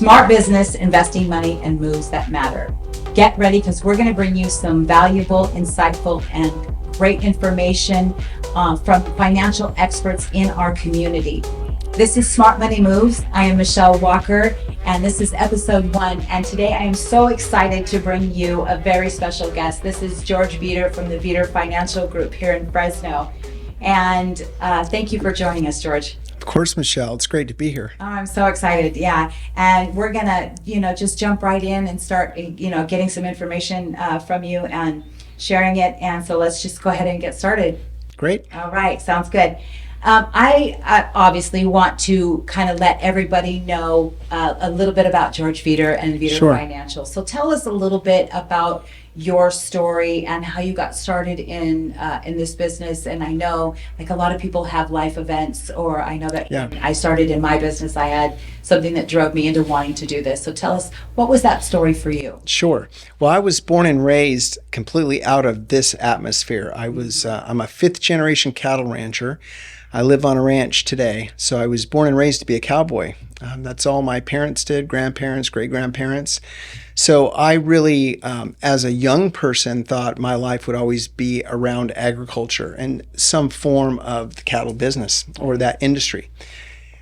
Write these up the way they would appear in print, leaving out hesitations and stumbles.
Smart business, investing money, and moves that matter. Get ready because we're going to bring you some valuable, insightful, and great information from financial experts in our community. This is Smart Money Moves. I am Michelle Walker, and this is episode 1. And today I am so excited to bring you a very special guest. This is George Veater from the Veater Financial Group here in Fresno. And thank you for joining us, George. Of course, Michelle. It's great to be here. Oh, I'm so excited. Yeah. And we're going to, just jump right in and start, getting some information from you and sharing it. And so let's just go ahead and get started. Great. All right. Sounds good. I obviously want to kind of let everybody know a little bit about George Veater and Veater Sure. Financial. So tell us a little bit about your story and how you got started in this business. And I know like a lot of people have life events, or I know that when I started in my business, I had something that drove me into wanting to do this. So tell us, what was that story for you? Sure. Well, I was born and raised completely out of this atmosphere. I'm a 5th generation cattle rancher. I live on a ranch today. So I was born and raised to be a cowboy. That's all my parents did, grandparents, great-grandparents. So I really, as a young person, thought my life would always be around agriculture and some form of the cattle business or that industry.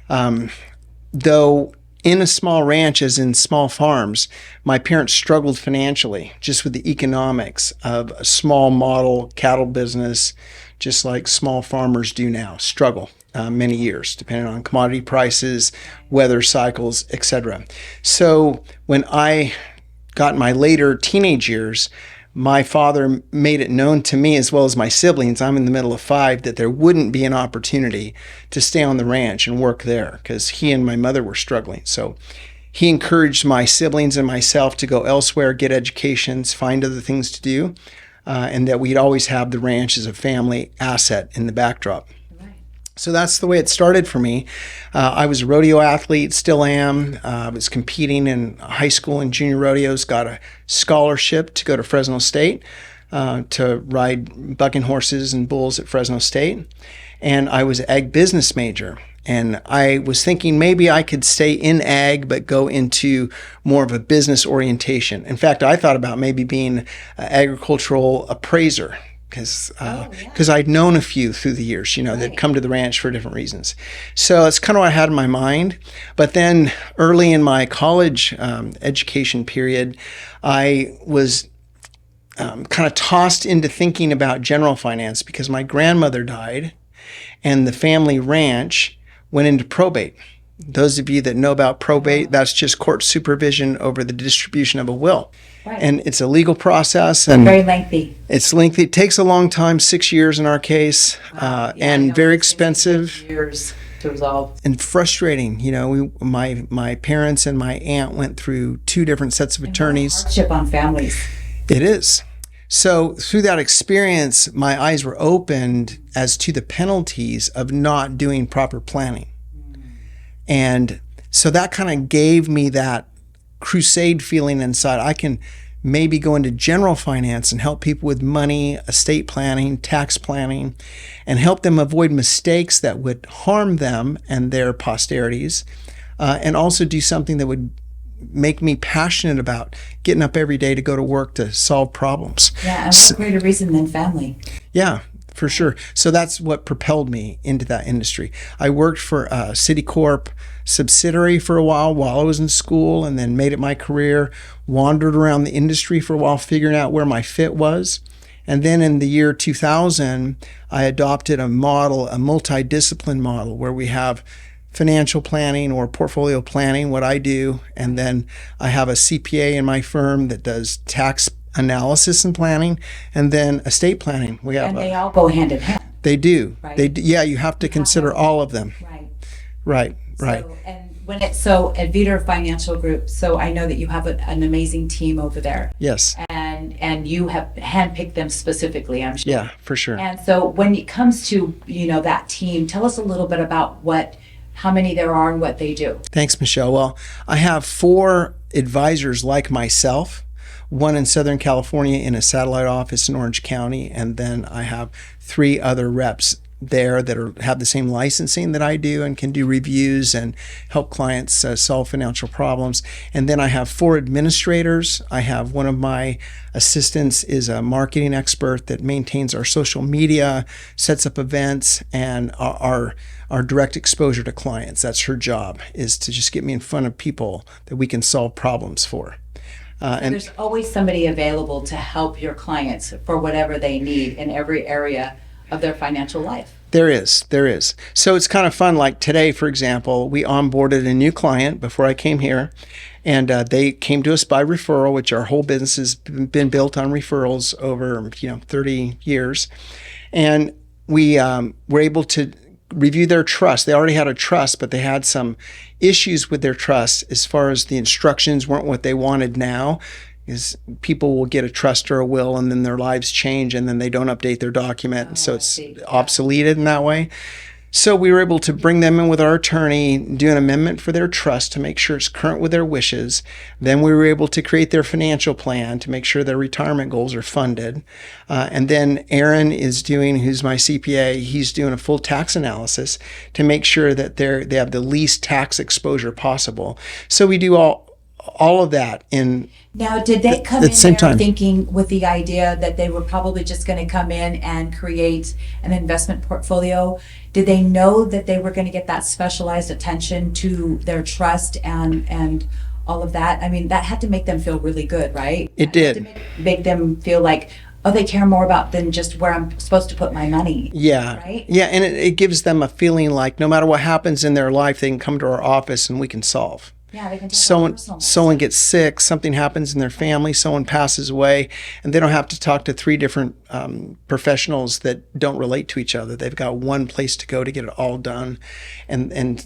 Though in a small ranch, as in small farms, my parents struggled financially just with the economics of a small model cattle business, just like small farmers do now, struggle many years, depending on commodity prices, weather cycles, etc. So when I got in my later teenage years, my father made it known to me, as well as my siblings, I'm in the middle of 5, that there wouldn't be an opportunity to stay on the ranch and work there because he and my mother were struggling. So he encouraged my siblings and myself to go elsewhere, get educations, find other things to do, and that we'd always have the ranch as a family asset in the backdrop. So that's the way it started for me. I was a rodeo athlete, still am. I was competing in high school and junior rodeos, got a scholarship to go to Fresno State to ride bucking horses and bulls at Fresno State. And I was an ag business major. And I was thinking maybe I could stay in ag, but go into more of a business orientation. In fact, I thought about maybe being an agricultural appraiser, because I'd known a few through the years, that come to the ranch for different reasons. So it's kind of what I had in my mind. But then early in my college education period, I was kind of tossed into thinking about general finance because my grandmother died and the family ranch went into probate. Those of you that know about probate, that's just court supervision over the distribution of a will. Right. And it's a legal process. And very lengthy. It's lengthy. It takes a long time, 6 years in our case, and very expensive. Years to resolve. And frustrating. My parents and my aunt went through 2 different sets of attorneys. Hardship on families. It is. So through that experience, my eyes were opened as to the penalties of not doing proper planning. And so that kind of gave me that crusade feeling inside. I can maybe go into general finance and help people with money, estate planning, tax planning, and help them avoid mistakes that would harm them and their posterities, and also do something that would make me passionate about getting up every day to go to work to solve problems. Yeah, and what greater reason than family? Yeah. For sure. So that's what propelled me into that industry. I worked for a Citicorp subsidiary for a while I was in school, and then made it my career, wandered around the industry for a while, figuring out where my fit was. And then in the year 2000, I adopted a model, a multidiscipline model, where we have financial planning or portfolio planning, what I do, and then I have a CPA in my firm that does tax analysis and planning, and then estate planning. And they all go hand in hand. They do. Right? You have to consider all of them. Right. So at Veater Financial Group, so I know that you have an amazing team over there. Yes. And you have handpicked them specifically, I'm sure. Yeah, for sure. And so when it comes to, that team, tell us a little bit about how many there are and what they do. Thanks, Michelle. Well, I have 4 advisors like myself, one in Southern California in a satellite office in Orange County, and then I have 3 other reps there that have the same licensing that I do and can do reviews and help clients solve financial problems. And then I have 4 administrators. I have one of my assistants is a marketing expert that maintains our social media, sets up events, and our direct exposure to clients. That's her job, is to just get me in front of people that we can solve problems for. And there's always somebody available to help your clients for whatever they need in every area of their financial life. There is. So it's kind of fun. Like today, for example, we onboarded a new client before I came here, and they came to us by referral, which our whole business has been built on referrals over 30 years. And we were able to review their trust. They already had a trust, but they had some issues with their trust as far as the instructions weren't what they wanted now. Is people will get a trust or a will and then their lives change and then they don't update their document. So it's obsoleted in that way. So we were able to bring them in with our attorney, do an amendment for their trust to make sure it's current with their wishes. Then we were able to create their financial plan to make sure their retirement goals are funded. And then Aaron is doing, who's my CPA, he's doing a full tax analysis to make sure that they have the least tax exposure possible. So we do all of that in. Now, did they come in same there time. thinking with the idea that they were probably just going to come in and create an investment portfolio? Did they know that they were going to get that specialized attention to their trust and all of that? I mean, that had to make them feel really good, right? It did. Had to make them feel like, oh, they care more about than just where I'm supposed to put my money. Yeah. Right? Yeah, and it gives them a feeling like no matter what happens in their life, they can come to our office and we can solve. Yeah, they can talk about personal Someone gets sick, something happens in their family, someone passes away, and they don't have to talk to 3 different professionals that don't relate to each other. They've got one place to go to get it all done, and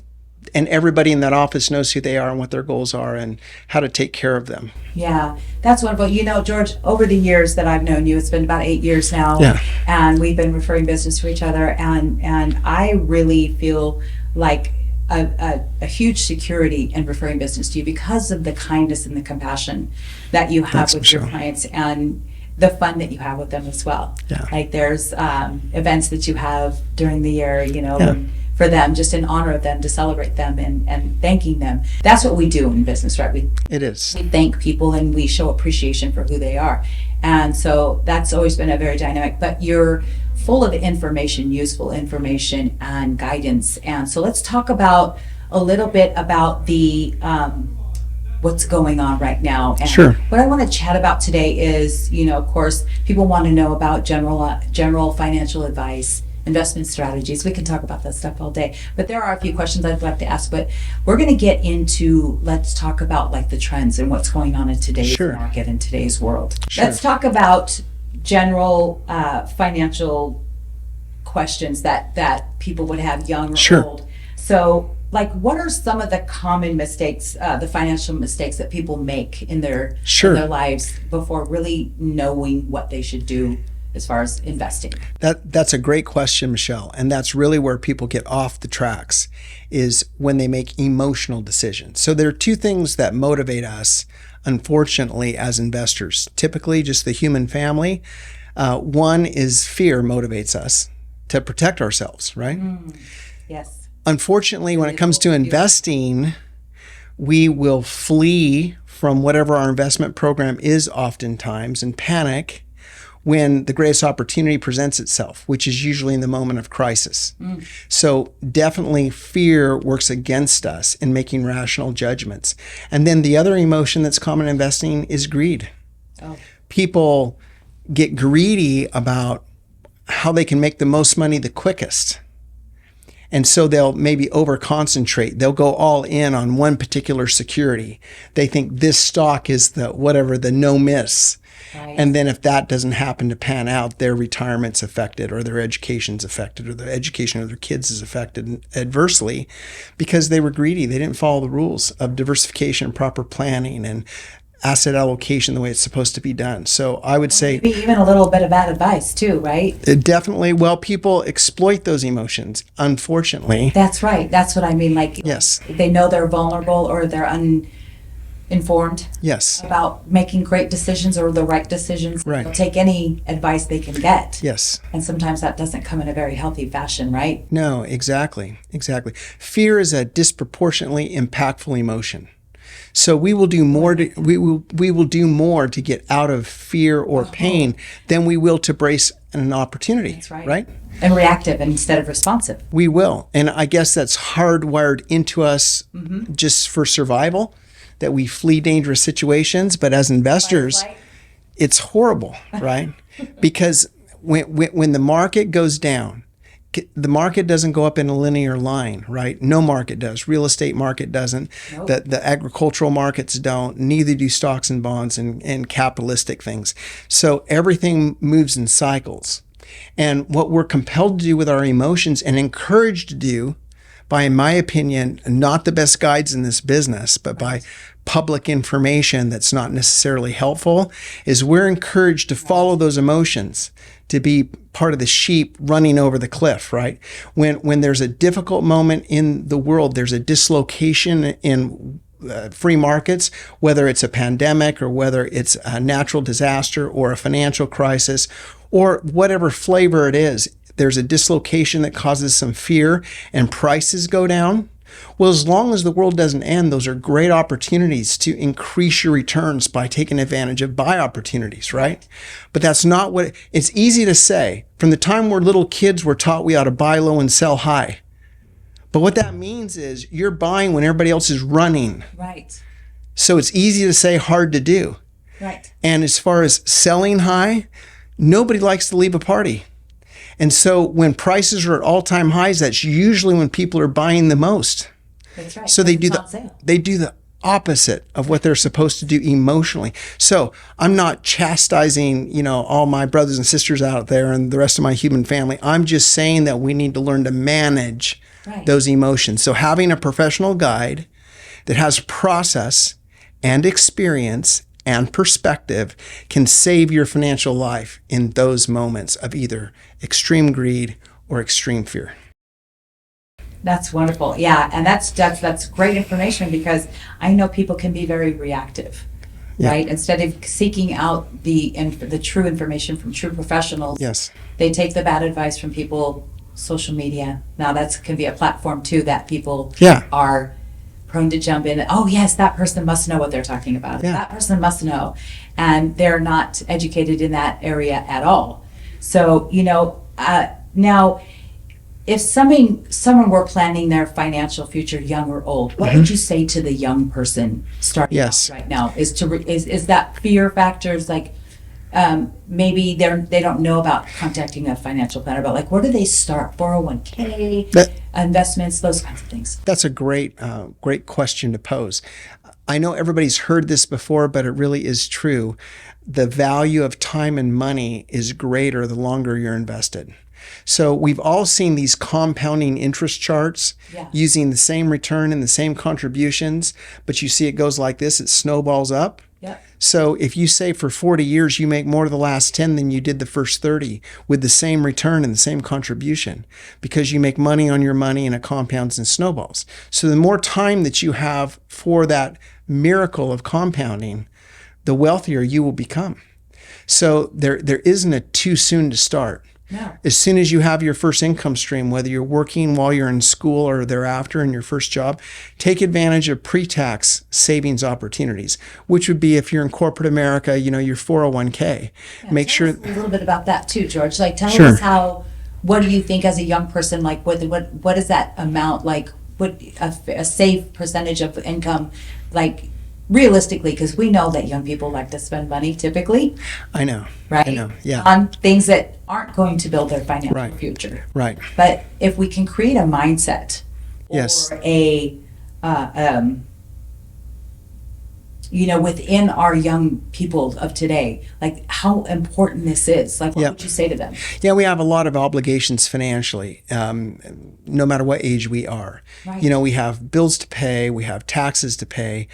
everybody in that office knows who they are and what their goals are and how to take care of them. Yeah, that's wonderful. George, over the years that I've known you, it's been about 8 years now, Yeah. and we've been referring business to each other, and I really feel like a huge security in referring business to you because of the kindness and the compassion that you have Thanks, with your Michelle. clients and the fun that you have with them as well. Yeah. Like there's events that you have during the year, for them, just in honor of them, to celebrate them and thanking them. That's what we do in business, right? It is. We thank people and we show appreciation for who they are. And so that's always been a very dynamic, but you're full of information, useful information and guidance. And so let's talk about a little bit about the what's going on right now. And Sure. what I want to chat about today is, of course, people want to know about general financial advice, investment strategies. We can talk about that stuff all day, but there are a few questions I'd like to ask, but we're going to get into, let's talk about like the trends and what's going on in today's Sure. market, in today's world. Sure. Let's talk about general financial questions that people would have, young or Sure. old. So like, what are some of the common mistakes, the financial mistakes that people make in their lives before really knowing what they should do as far as investing? That's a great question, Michelle. And that's really where people get off the tracks, is when they make emotional decisions. So there are 2 things that motivate us, unfortunately, as investors. Typically, just the human family. One is fear motivates us to protect ourselves, right? Yes. Unfortunately, when it comes to investing, we will flee from whatever our investment program is oftentimes and panic when the greatest opportunity presents itself, which is usually in the moment of crisis. So definitely fear works against us in making rational judgments. And then the other emotion that's common in investing is greed. Oh. People get greedy about how they can make the most money the quickest. And so they'll maybe over-concentrate. They'll go all in on one particular security. They think this stock is the no miss. Right. And then if that doesn't happen to pan out, their retirement's affected, or their education's affected, or the education of their kids is affected adversely because they were greedy. They didn't follow the rules of diversification, proper planning, and asset allocation the way it's supposed to be done. So I would say Maybe even a little bit of bad advice too, right? definitely, well, people exploit those emotions, unfortunately. That's right. That's what I mean. Like, Yes. they know they're vulnerable or they're informed Yes. about making great decisions or the right decisions. Right. They'll take any advice they can get. Yes. And sometimes that doesn't come in a very healthy fashion, right? No, exactly. Exactly. Fear is a disproportionately impactful emotion. So we will do more we will do more to get out of fear or pain than we will to brace an opportunity. That's right. Right? And reactive instead of responsive. We will. And I guess that's hardwired into us just for survival, that we flee dangerous situations. But as investors, Right? it's horrible, right? Because when the market goes down, the market doesn't go up in a linear line, right? No market does. Real estate market doesn't. Nope. The agricultural markets don't. Neither do stocks and bonds and capitalistic things. So everything moves in cycles. And what we're compelled to do with our emotions and encouraged to do by, in my opinion, not the best guides in this business, but by public information that's not necessarily helpful, is we're encouraged to follow those emotions, to be part of the sheep running over the cliff, right? When there's a difficult moment in the world, there's a dislocation in free markets, whether it's a pandemic or whether it's a natural disaster or a financial crisis or whatever flavor it is, there's a dislocation that causes some fear and prices go down. Well, as long as the world doesn't end, those are great opportunities to increase your returns by taking advantage of buy opportunities, right? But that's not what it's easy to say. From the time we're little kids, we're taught we ought to buy low and sell high. But what that means is you're buying when everybody else is running. Right. So it's easy to say, hard to do. Right. And as far as selling high, nobody likes to leave a party. And so when prices are at all-time highs, that's usually when people are buying the most. That's right. So they do It's on sale. the opposite of what they're supposed to do emotionally. So I'm not chastising, all my brothers and sisters out there and the rest of my human family. I'm just saying that we need to learn to manage those emotions. So having a professional guide that has process and experience and perspective can save your financial life in those moments of either extreme greed or extreme fear. That's wonderful. Yeah, and that's great information because I know people can be very reactive, right? Instead of seeking out the true information from true professionals, Yes. they take the bad advice from people, social media. Now that can be a platform too that people are prone to jump in. Oh yes, that person must know what they're talking about. Yeah. That person must know, and they're not educated in that area at all. So now, if someone were planning their financial future, young or old, what would you say to the young person starting out right now? Is that fear factors like maybe they don't know about contacting a financial planner, but like where do they start? 401k, investments, those kinds of things. That's a great question to pose. I know everybody's heard this before, but it really is true. The value of time and money is greater the longer you're invested. So we've all seen these compounding interest charts using the same return and the same contributions, but you see it goes like this, it snowballs up. Yep. So if you say for 40 years you make more the last 10 than you did the first 30 with the same return and the same contribution because you make money on your money and it compounds and snowballs. So the more time that you have for that miracle of compounding, the wealthier you will become. So there isn't a too soon to start. No. As soon as you have your first income stream, whether you're working while you're in school or thereafter in your first job, take advantage of pre-tax savings opportunities, which would be if you're in corporate America, your 401k. Make Tell sure us a little bit about that too, George. Like tell us what do you think as a young person, like what is that amount, like what a safe percentage of income, like realistically, because we know that young people like to spend money typically. I know. Right? I know. Yeah. On things that aren't going to build their financial future. Right. But if we can create a mindset or a within our young people of today, like how important this is, like what would you say to them? Yeah, we have a lot of obligations financially, no matter what age we are. Right. We have bills to pay, we have taxes to pay,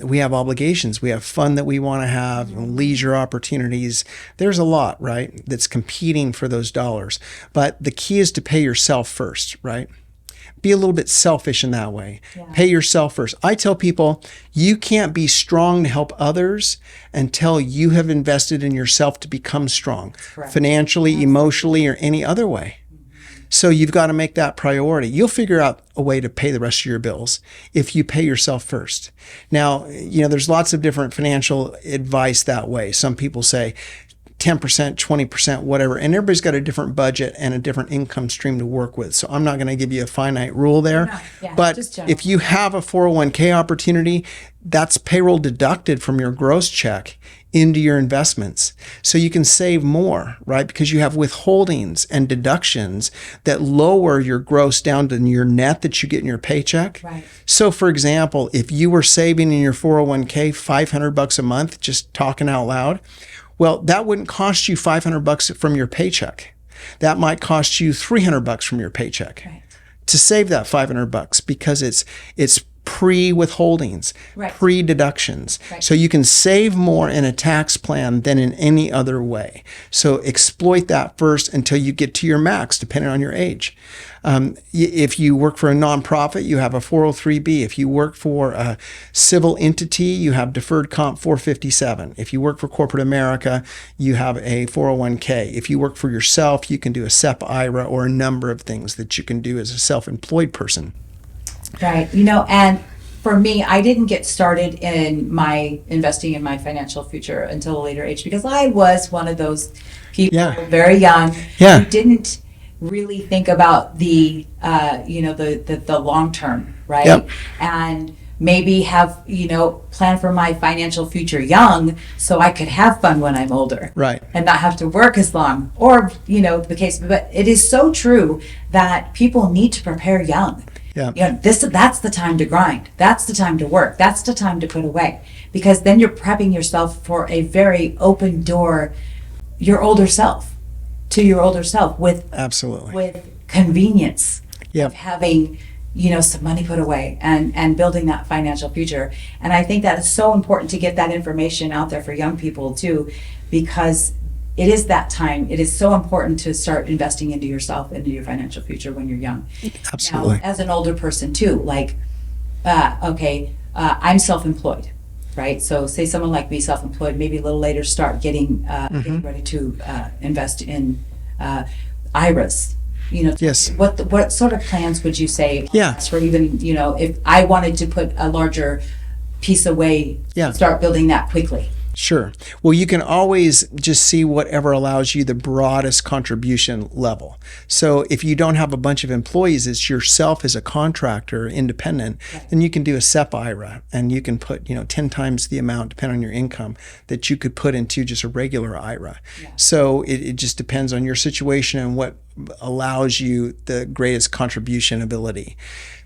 we have obligations, we have fun that we want to have, leisure opportunities. There's a lot, right, that's competing for those dollars. But the key is to pay yourself first, right? Be a little bit selfish in that way. Yeah. Pay yourself first. I tell people you can't be strong to help others until you have invested in yourself to become strong, Correct. financially, emotionally, or any other way. So you've got to make that priority. You'll figure out a way to pay the rest of your bills if you pay yourself first. Now, there's lots of different financial advice that way. Some people say 10%, 20%, whatever. And everybody's got a different budget and a different income stream to work with. So I'm not going to give you a finite rule there. No, yeah, but just general. if you have a 401k opportunity, that's payroll deducted from your gross check into your investments. So you can save more, right? Because you have withholdings and deductions that lower your gross down to your net that you get in your paycheck. Right. So for example, if you were saving in your 401k $500 a month, just talking out loud, well, that wouldn't cost you $500 from your paycheck. That might cost you $300 from your paycheck. Right. To save that $500 because it's pre-withholdings, Right. pre-deductions. Right. So you can save more in a tax plan than in any other way. So exploit that first until you get to your max, depending on your age. If you work for a nonprofit, you have a 403B. If you work for a civil entity, you have deferred comp 457. If you work for corporate America, you have a 401k. If you work for yourself, you can do a SEP IRA or a number of things that you can do as a self-employed person. Right. And for me, I didn't get started in my investing in my financial future until a later age because I was one of those people very young Yeah. who didn't really think about the the long term, right? Yep. And maybe have plan for my financial future young so I could have fun when I'm older. Right. And not have to work as long or the case. But it is so true that people need to prepare young. Yeah. That's the time to grind. That's the time to work. That's the time to put away. Because then you're prepping yourself for a very open door, your older self with Absolutely. with convenience Yep. of having some money put away and building that financial future. And I think that is so important to get that information out there for young people too, because it is that time. It is so important to start investing into yourself, into your financial future when you're young. Absolutely. Now, as an older person too, I'm self-employed, right? So say someone like me, self-employed, maybe a little later start getting ready to invest in IRAs. Yes. What sort of plans would you say? Yeah. For even if I wanted to put a larger piece away, start building that quickly. Sure. Well, you can always just see whatever allows you the broadest contribution level. So if you don't have a bunch of employees, it's yourself as a contractor, independent, then you can do a SEP IRA and you can put, 10 times the amount, depending on your income, that you could put into just a regular IRA. Yeah. So it just depends on your situation and what allows you the greatest contribution ability.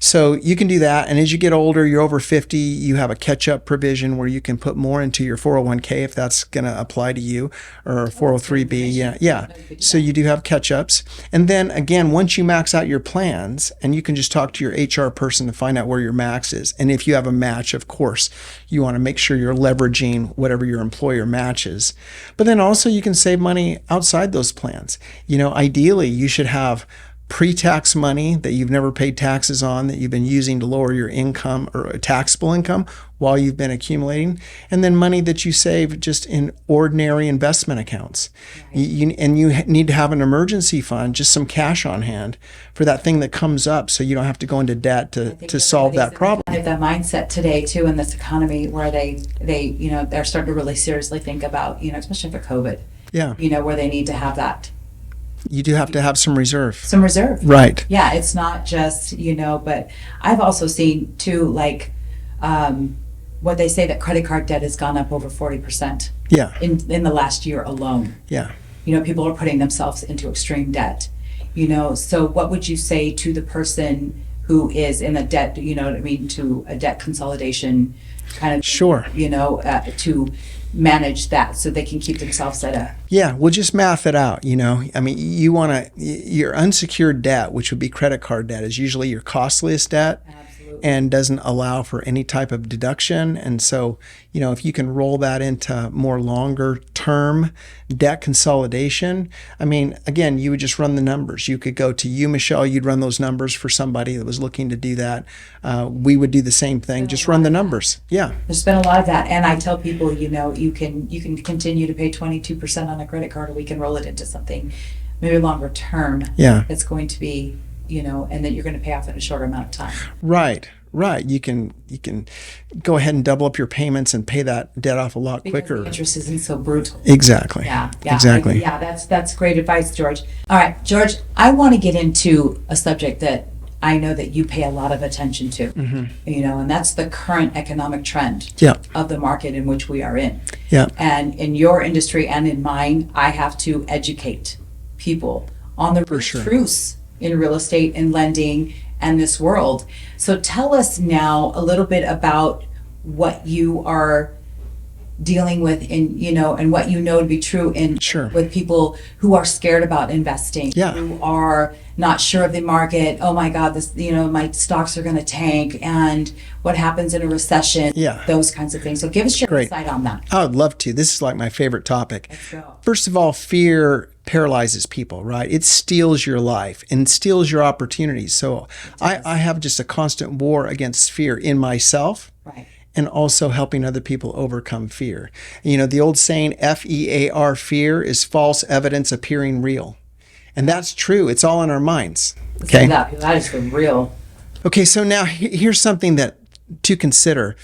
So you can do that. And as you get older, you're over 50, you have a catch-up provision where you can put more into your 401k if that's going to apply to you, or 403b. Yeah. So you do have catch-ups. And then again, once you max out your plans, and you can just talk to your HR person to find out where your max is. And if you have a match, of course, you want to make sure you're leveraging whatever your employer matches. But then also you can save money outside those plans. Ideally, you should have pre-tax money that you've never paid taxes on that you've been using to lower your income or taxable income while you've been accumulating, and then money that you save just in ordinary investment accounts. Right. You need to have an emergency fund, just some cash on hand for that thing that comes up, so you don't have to go into debt to solve that problem. Kind of that mindset today too in this economy where they're starting to really seriously think about especially for COVID. Yeah. Where they need to have that. You do have to have some reserve. Some reserve. Right. Yeah, it's not just, but I've also seen too, what they say that credit card debt has gone up over 40%. Yeah. In the last year alone. Yeah. People are putting themselves into extreme debt. So what would you say to the person who is in a debt, to a debt consolidation kind of, sure, to manage that so they can keep themselves at a... Yeah, we'll just math it out, your unsecured debt, which would be credit card debt, is usually your costliest debt. Absolutely. and doesn't allow for any type of deduction. And so, if you can roll that into more longer term debt consolidation, I mean, again, you would just run the numbers. You could go to you, Michelle, you'd run those numbers for somebody that was looking to do that. We would do the same thing, just run the numbers. Yeah. There's been a lot of that. And I tell people, you can continue to pay 22% on a credit card, or we can roll it into something maybe longer term. Yeah. It's going to be, and that you're going to pay off in a shorter amount of time. Right. You can go ahead and double up your payments and pay that debt off a lot quicker. The interest isn't so brutal. Exactly. Yeah. Exactly. That's great advice, George. All right, George, I want to get into a subject that I know that you pay a lot of attention to, and that's the current economic trend of the market in which we are in. Yeah. And in your industry and in mine, I have to educate people on the truths in real estate and lending and this world. So tell us now a little bit about what you are dealing with and what you know to be true with people who are scared about investing, who are not sure of the market. Oh my God, this, my stocks are going to tank, and what happens in a recession, those kinds of things. So give us your insight on that. I would love to. This is like my favorite topic. Let's go. First of all, fear paralyzes people, right? It steals your life and steals your opportunities. So I have just a constant war against fear in myself. Right. And also helping other people overcome fear. The old saying, FEAR, fear, is false evidence appearing real. And that's true. It's all in our minds. Okay. That is the real. Okay, so now here's something to consider.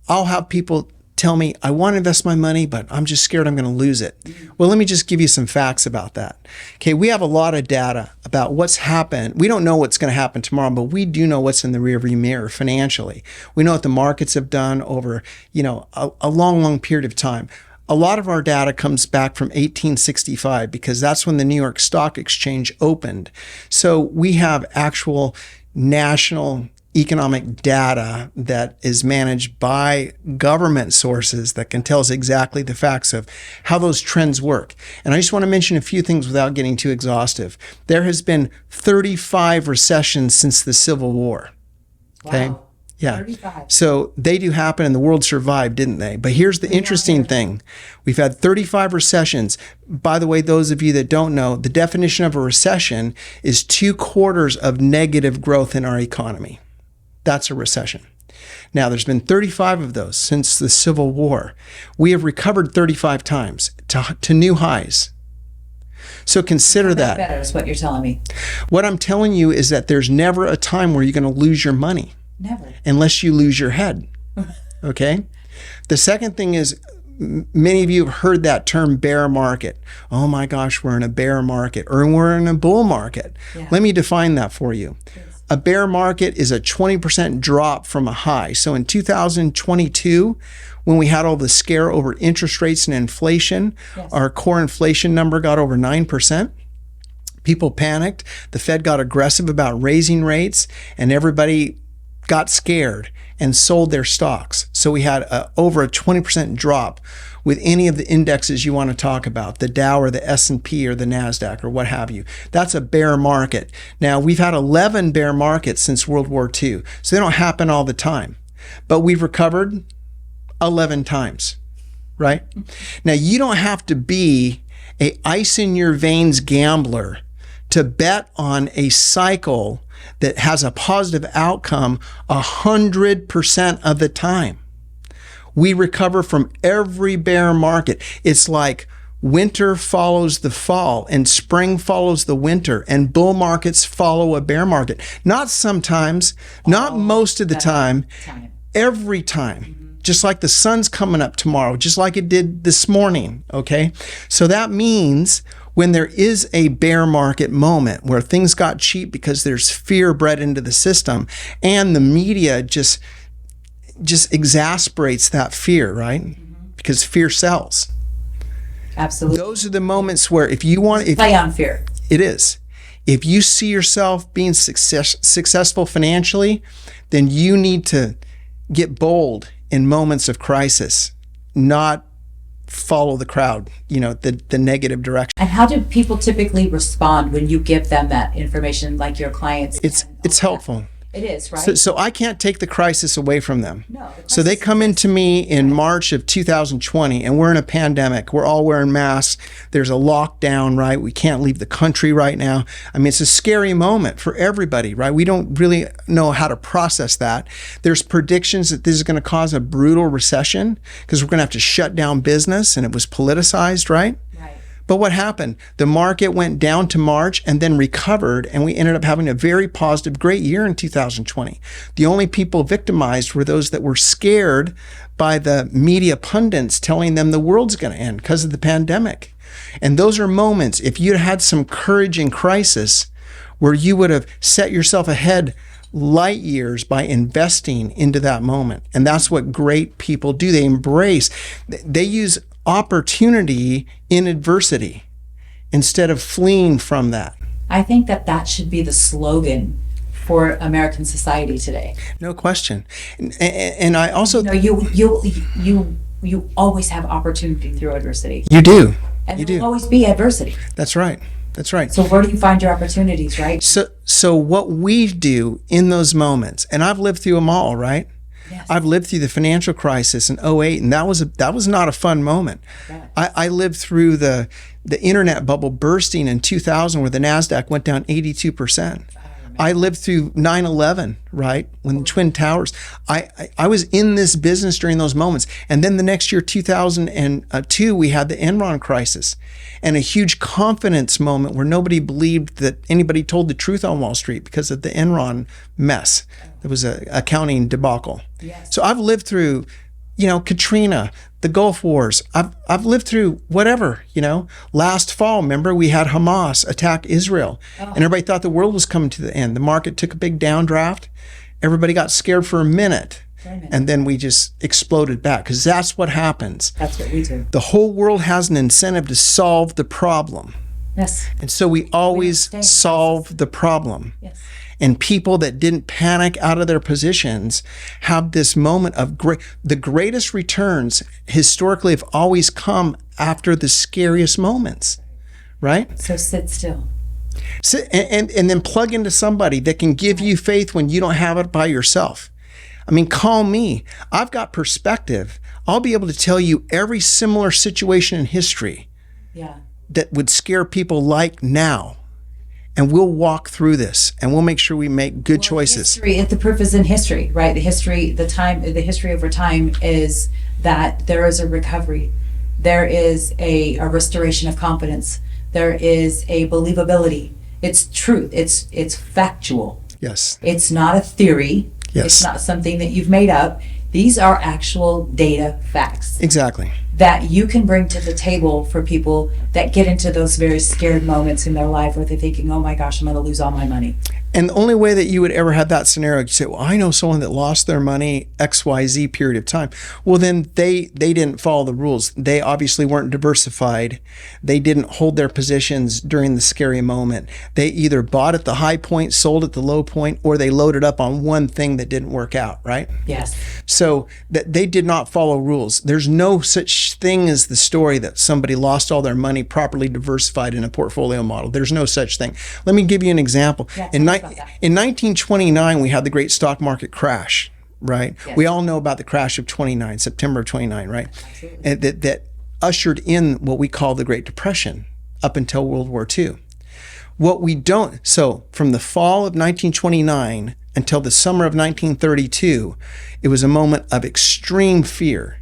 I'll have people tell me, I want to invest my money, but I'm just scared I'm going to lose it. Well, let me just give you some facts about that. Okay, we have a lot of data about what's happened. We don't know what's going to happen tomorrow, but we do know what's in the rearview mirror financially. We know what the markets have done over, a long, long period of time. A lot of our data comes back from 1865 because that's when the New York Stock Exchange opened. So we have actual national economic data that is managed by government sources that can tell us exactly the facts of how those trends work. And I just want to mention a few things without getting too exhaustive. There has been 35 recessions since the Civil War. Okay. Wow. Yeah. 35. So they do happen and the world survived, didn't they? But here's the interesting thing. We've had 35 recessions. By the way, those of you that don't know, the definition of a recession is 2 quarters of negative growth in our economy. That's a recession. Now, there's been 35 of those since the Civil War. We have recovered 35 times to new highs. So consider that. Better is what you're telling me. What I'm telling you is that there's never a time where you're going to lose your money. Never. Unless you lose your head. Okay? The second thing is, many of you have heard that term bear market. Oh my gosh, we're in a bear market, or we're in a bull market. Yeah. Let me define that for you. Please. A bear market is a 20% drop from a high. So in 2022, when we had all the scare over interest rates and inflation, our core inflation number got over 9%. People panicked. The Fed got aggressive about raising rates, and everybody got scared and sold their stocks. So we had over a 20% drop with any of the indexes you want to talk about, the Dow or the S&P or the NASDAQ or what have you. That's a bear market. Now, we've had 11 bear markets since World War II, so they don't happen all the time. But we've recovered 11 times, right? Now, you don't have to be a ice in your veins gambler to bet on a cycle that has a positive outcome 100% of the time. We recover from every bear market. It's like winter follows the fall and spring follows the winter, and bull markets follow a bear market. Not sometimes, not most of the time, every time. Just like the sun's coming up tomorrow, just like it did this morning, okay? So that means when there is a bear market moment where things got cheap because there's fear bred into the system, and the media just exasperates that fear, right? Because fear sells. Absolutely. Those are the moments where if you want... Play on fear. It is. If you see yourself being successful financially, then you need to get bold in moments of crisis, not follow the crowd, the negative direction. And how do people typically respond when you give them that information, like your clients? It's helpful. It is, right? So I can't take the crisis away from them. No, the So they crisis come is- into me in March of 2020, and we're in a pandemic. We're all wearing masks. There's a lockdown, right? We can't leave the country right now. I mean, it's a scary moment for everybody, right? We don't really know how to process that. There's predictions that this is going to cause a brutal recession because we're going to have to shut down business, and it was politicized, right? Right. But what happened? The market went down to March and then recovered, and we ended up having a very positive, great year in 2020. The only people victimized were those that were scared by the media pundits telling them the world's going to end because of the pandemic. And those are moments, if you'd had some courage in crisis, where you would have set yourself ahead light years by investing into that moment. And that's what great people do. They embrace, they use opportunity in adversity instead of fleeing from that. I think that should be the slogan for American society today. No question. And I also... You always have opportunity through adversity. You do. And You there do. will always be adversity. That's right. That's right. So where do you find your opportunities, right? So what we do in those moments, and I've lived through them all, right? Yes. I've lived through the financial crisis in '08, and that was not a fun moment. Yeah. I lived through the internet bubble bursting in 2000, where the NASDAQ went down 82%. I lived through 9/11, right? When the Twin Towers, I was in this business during those moments. And then the next year, 2002, we had the Enron crisis and a huge confidence moment where nobody believed that anybody told the truth on Wall Street because of the Enron mess. There was an accounting debacle. Yes. So I've lived through, Katrina, the Gulf Wars. I've lived through whatever, Last fall, remember, we had Hamas attack Israel. And everybody thought the world was coming to the end. The market took a big downdraft. Everybody got scared for a minute. And then we just exploded back, because that's what happens. That's what we do. The whole world has an incentive to solve the problem. Yes. And so we always solve the problem. Yes. And people that didn't panic out of their positions have this moment of the greatest returns historically have always come after the scariest moments, right? So sit still. And then plug into somebody that can give you faith when you don't have it by yourself. I mean, call me. I've got perspective. I'll be able to tell you every similar situation in history that would scare people like now. And we'll walk through this, and we'll make sure we make good choices. History, the proof is in history, right? The history over time is that there is a recovery. There is a restoration of confidence. There is a believability. It's truth. It's factual. Yes. It's not a theory. Yes. It's not something that you've made up. These are actual data facts. Exactly. That you can bring to the table for people that get into those very scared moments in their life where they're thinking, oh my gosh, I'm going to lose all my money. And the only way that you would ever have that scenario, you say, well, I know someone that lost their money XYZ period of time. Well, then they didn't follow the rules. They obviously weren't diversified. They didn't hold their positions during the scary moment. They either bought at the high point, sold at the low point, or they loaded up on one thing that didn't work out, right? Yes. So that they did not follow rules. There's no such thing as the story that somebody lost all their money properly diversified in a portfolio model. There's no such thing. Let me give you an example. In 1929, we had the great stock market crash, right? Yes. We all know about the crash of September of 29, right? And that ushered in what we call the Great Depression up until World War II. So from the fall of 1929 until the summer of 1932, it was a moment of extreme fear.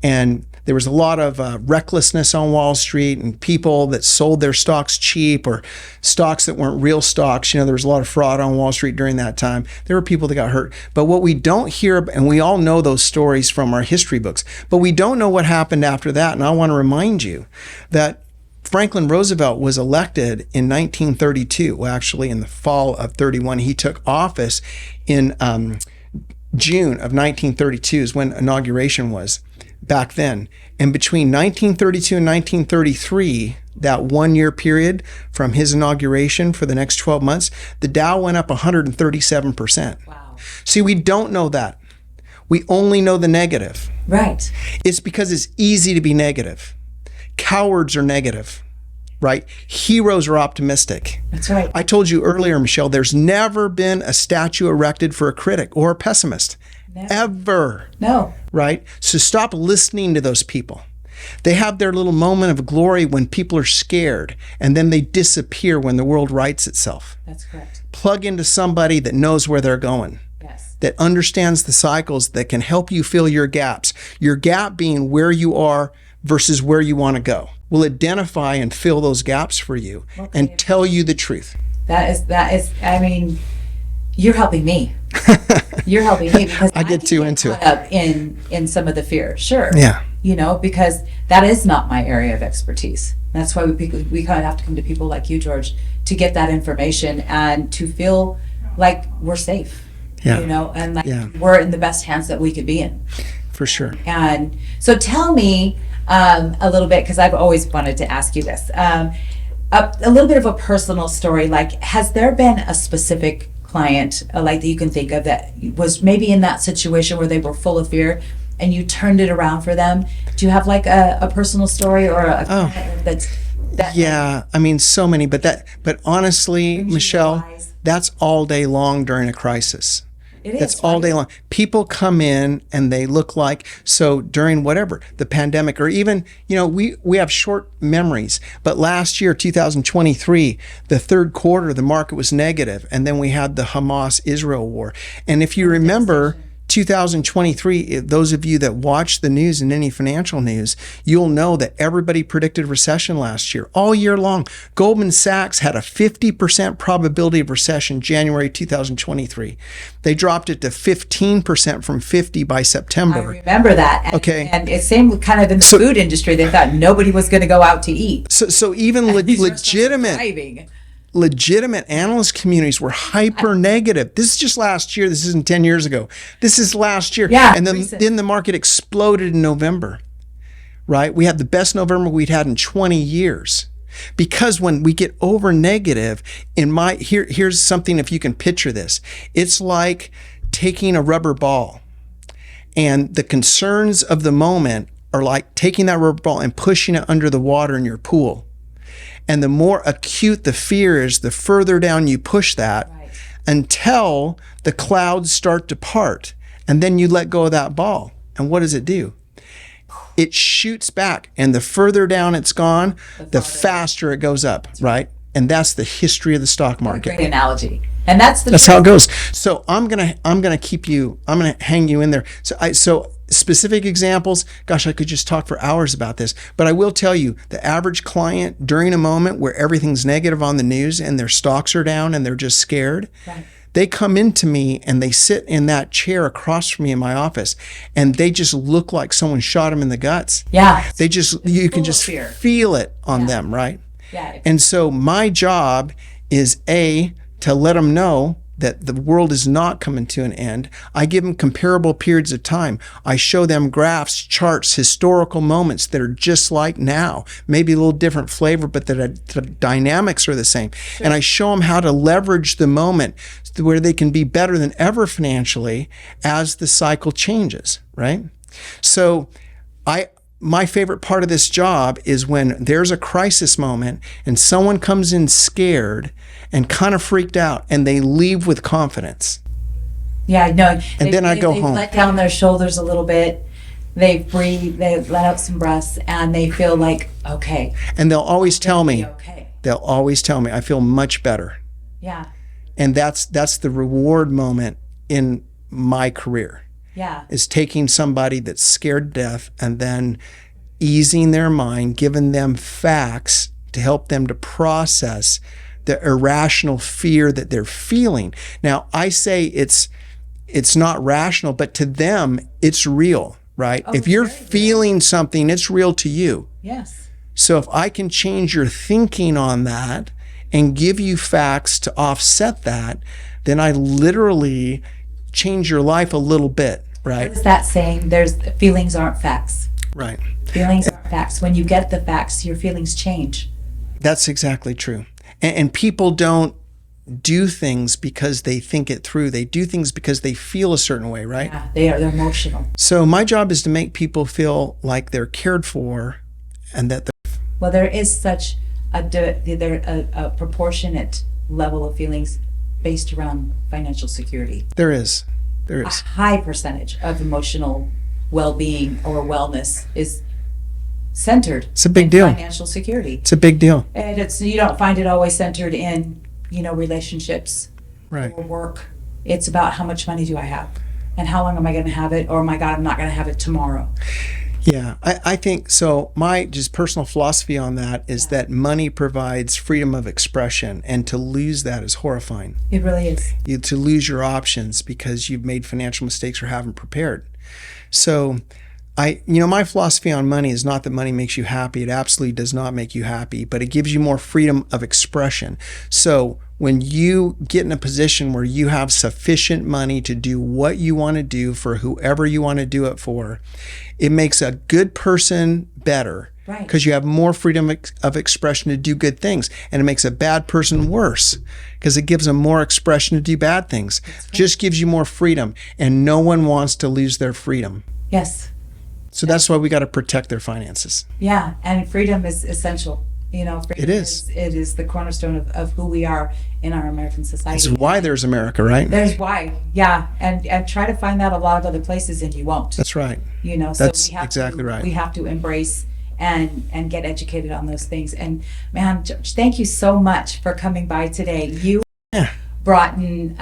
And there was a lot of recklessness on Wall Street and people that sold their stocks cheap or stocks that weren't real stocks. There was a lot of fraud on Wall Street during that time. There were people that got hurt. But what we don't hear, and we all know those stories from our history books, but we don't know what happened after that. And I want to remind you that Franklin Roosevelt was elected in 1932. Well, actually, in the fall of 31, he took office in June of 1932 is when inauguration was. Back then. And between 1932 and 1933, that 1 year period from his inauguration for the next 12 months, the Dow went up 137%. Wow. See, we don't know that. We only know the negative. Right. It's because it's easy to be negative. Cowards are negative. right? Heroes are optimistic. That's right. I told you earlier, Michelle, there's never been a statue erected for a critic or a pessimist. Never. Ever. No. Right? So stop listening to those people. They have their little moment of glory when people are scared, and then they disappear when the world rights itself. That's correct. Plug into somebody that knows where they're going. Yes. That understands the cycles, that can help you fill your gaps. Your gap being where you are versus where you want to go. Will identify and fill those gaps for you and tell you the truth. That is, I mean, you're helping me. You're helping me because I get too into it. Up in some of the fear. Sure. Yeah. You know, because that is not my area of expertise. That's why we kind of have to come to people like you, George, to get that information and to feel like we're safe. Yeah. You know, and like we're in the best hands that we could be in. For sure. And so tell me a little bit, because I've always wanted to ask you this, a little bit of a personal story. Like, has there been a specific client like that you can think of that was maybe in that situation where they were full of fear and you turned it around for them? Do you have like a personal story or a client yeah, I mean, so many, but honestly, Michelle, that's all day long during a crisis. That's all day long. People come in and they look like, so during whatever, the pandemic, or even, you know, we have short memories, but last year, 2023, the third quarter, the market was negative, and then we had the Hamas-Israel war. And if you remember, 2023, those of you that watch the news and any financial news, you'll know that everybody predicted recession last year, all year long. Goldman Sachs had a 50% probability of recession January 2023. They dropped it to 15% from 50 by September. I remember that. Okay. And it's same kind of in the food industry. They thought nobody was going to go out to eat. So even legitimate analyst communities were hyper negative. This is just last year. This isn't 10 years ago. This is last year. Yeah, and then the market exploded in November, right? We had the best November we'd had in 20 years. Because when we get over negative, here's something, if you can picture this, it's like taking a rubber ball, and the concerns of the moment are like taking that rubber ball and pushing it under the water in your pool. And the more acute the fear is, the further down you push that until the clouds start to part. And then you let go of that ball. And what does it do? It shoots back. And the further down it's gone, the faster it goes up, right? And that's the history of the stock market. Great analogy. And that's how it goes. So I'm gonna hang you in there. So specific examples, gosh, I could just talk for hours about this, but I will tell you, the average client during a moment where everything's negative on the news and their stocks are down and they're just scared, they come into me and they sit in that chair across from me in my office, and they just look like someone shot them in the guts. Yeah. You can just feel it on them, right? Yeah. And so my job is to let them know that the world is not coming to an end. I give them comparable periods of time. I show them graphs, charts, historical moments that are just like now, maybe a little different flavor, but the dynamics are the same. Sure. And I show them how to leverage the moment where they can be better than ever financially as the cycle changes, right? So my favorite part of this job is when there's a crisis moment and someone comes in scared and kind of freaked out, and they leave with confidence. Yeah, no. And then I go home. They let down their shoulders a little bit. They breathe. They let out some breaths, and they feel like, okay. And they'll always tell me. Okay. They'll always tell me, I feel much better. Yeah. And that's the reward moment in my career. Yeah. Is taking somebody that's scared to death and then easing their mind, giving them facts to help them to process the irrational fear that they're feeling. Now, I say it's not rational, but to them, it's real, right? Oh, if you're feeling something, it's real to you. Yes. So if I can change your thinking on that and give you facts to offset that, then I literally change your life a little bit, right? What is that saying? Feelings aren't facts. Right. Feelings aren't facts. When you get the facts, your feelings change. That's exactly true. And people don't do things because they think it through. They do things because they feel a certain way, right? Yeah, they're emotional. So my job is to make people feel like they're cared for and that well, there is such a proportionate level of feelings based around financial security. There is. A high percentage of emotional well-being or wellness is centered. It's a big in deal. Financial security. It's a big deal. And you don't find it always centered in, relationships Right. or work. It's about how much money do I have and how long am I going to have it, or my God, I'm not going to have it tomorrow. Yeah, I think so. My just personal philosophy on that is that money provides freedom of expression, and to lose that is horrifying. It really is. To lose your options because you've made financial mistakes or haven't prepared. So my philosophy on money is not that money makes you happy. It absolutely does not make you happy, but it gives you more freedom of expression. So when you get in a position where you have sufficient money to do what you want to do for whoever you want to do it for, it makes a good person better. Right. Because you have more freedom of expression to do good things. And it makes a bad person worse because it gives them more expression to do bad things. Right. Just gives you more freedom. And no one wants to lose their freedom. Yes. So that's why we got to protect their finances. Yeah, and freedom is essential. Freedom it is. It is the cornerstone of who we are in our American society. It's why there's America, right? There's why, yeah. And try to find that a lot of other places and you won't. That's right. That's exactly right. We have to embrace and get educated on those things. And man, George, thank you so much for coming by today. You brought in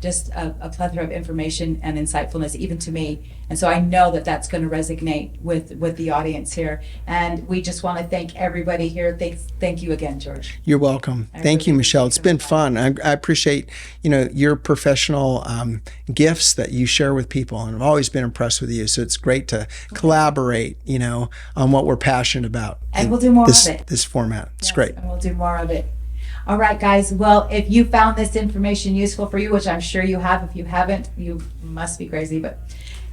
just a plethora of information and insightfulness, even to me. And so I know that that's going to resonate with the audience here. And we just want to thank everybody here. Thank you again, George. You're welcome. Thank you, Michelle. It's been fun. I appreciate, your professional gifts that you share with people. And I've always been impressed with you. So it's great to collaborate, on what we're passionate about. And we'll do more of it. This format. It's Yes, great. And we'll do more of it. All right, guys. Well, if you found this information useful for you, which I'm sure you have, if you haven't, you must be crazy, but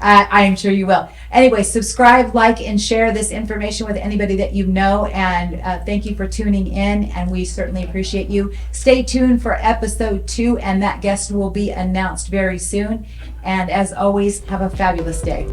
I am sure you will. Anyway, subscribe, like, and share this information with anybody that you know. And thank you for tuning in, and we certainly appreciate you. Stay tuned for episode 2, and that guest will be announced very soon. And as always, have a fabulous day.